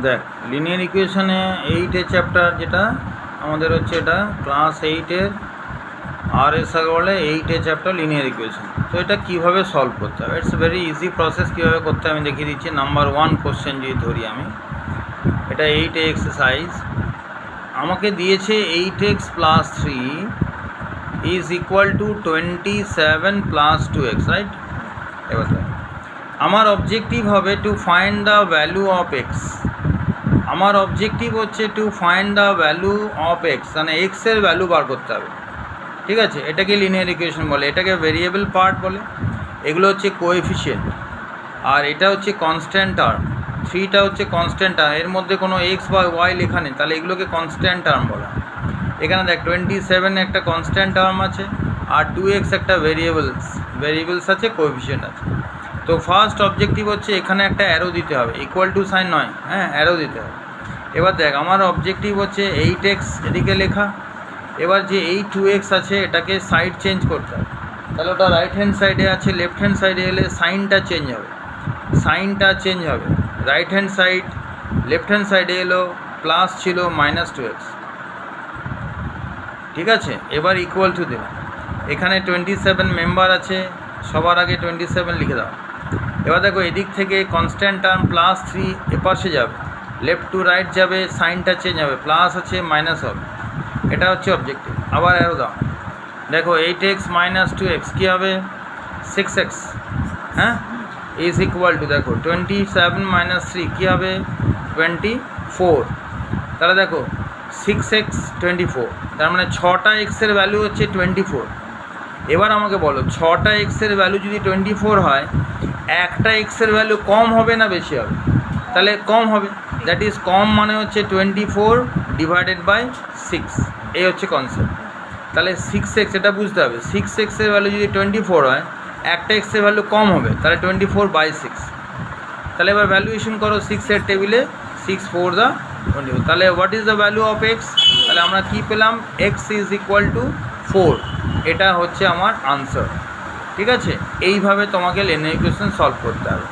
দেখ লিনিয়ার ইকুয়েশনে 8 চ্যাপ্টার যেটা আমাদের হচ্ছে এটা ক্লাস 8-এর RS বলে 8 চ্যাপ্টার লিনিয়ার ইকুয়েশন। তো এটা কীভাবে সলভ করতে হবে, ইটস ভেরি ইজি প্রসেস। কীভাবে করতে হবে আমি দেখিয়ে দিচ্ছি। নাম্বার 1 কোশ্চেন যদি ধরি আমি, এটা 8 এক্সারসাইজ আমাকে দিয়েছে 8x + 3 is equal to 27 + 2x, right? এবার আমার অবজেক্টিভ হবে to find the value of x. আমার অবজেক্টিভ হচ্ছে to find the value of x, মানে এক্সের ভ্যালু বার করতে হবে, ঠিক আছে? এটাকে লিনিয়ার ইকুয়েশন বলে, এটাকে ভেরিয়েবল পার্ট বলে, এগুলো হচ্ছে কোএফিশিয়েন্ট, আর এটা হচ্ছে কনস্ট্যান্ট টার্ম। 3টা হচ্ছে কনস্ট্যান্ট টার্ম, এর মধ্যে কোনো এক্স বা ওয়াই লেখা নেই, তাহলে এগুলোকে কনস্ট্যান্ট টার্ম বলা। এখানে দেখ 27 একটা কনস্ট্যান্ট টার্ম আছে, আর 2x একটা ভেরিয়েবলস আছে, কোএফিশিয়েন্ট আছে। তো ফার্স্ট অবজেক্টিভ হচ্ছে এখানে একটা অ্যারো দিতে হবে, ইকুয়াল টু সাইন নয়, হ্যাঁ অ্যারো দিতে হবে। এবার দেখ আমার অবজেক্টিভ হচ্ছে 8x এদিকে লেখা। এবার যে এই 2x আছে এটাকে সাইড চেঞ্জ করতে হবে, তাহলে ওটা রাইট হ্যান্ড সাইডে আছে, লেফট হ্যান্ড সাইডে এলে সাইনটা চেঞ্জ হবে, right hand side left hand সাইডে এলো প্লাস ছিল -2x, ঠিক আছে? এবার ইকুয়াল টু দিলাম, এখানে 27 মেম্বার আছে, সবার আগে 27 লিখে দাও। এবার দেখো এদিক থেকে কনস্ট্যান্ট টার্ম +3 এপাশে যাবে, লেফট টু রাইট যাবে, সাইনটা চেঞ্জ হবে, প্লাস আছে মাইনাস হবে, এটা হচ্ছে অবজেক্টিভ। আবার অ্যারো দাও, দেখো 8x - 2x কী হবে 6x, হ্যাঁ ইজ ইকুয়াল টু দেখো 27 - 3 কী হবে 24। তাহলে দেখো 6x 24, তার মানে 6টা এক্সের ভ্যালু হচ্ছে 24। এবার আমাকে বলো 6টা এক্সের ভ্যালু যদি 24 হয়, একটা এক্সের ভ্যালু কম হবে না বেশি হবে? তাহলে কম হবে, দ্যাট ইজ কম মানে হচ্ছে 24 / 6, এই হচ্ছে কনসেপ্ট। তাহলে 6x এটা বুঝতে হবে, 6x এর ভ্যালু যদি 24 হয়, একটা এক্সের ভ্যালু কম হবে, তাহলে 24/6। তাহলে এবার ভ্যালুয়েশন করো 6-এর টেবিলে, 6 4 দ্য 24। তাহলে what is the value of x? তাহলে আমরা কী পেলাম, এক্স ইজ ইকুয়াল টু 4, এটা হচ্ছে আমার আনসার, ঠিক আছে? এইভাবে তোমাকে লিনিয়ার ইকুয়েশন সলভ করতে হবে।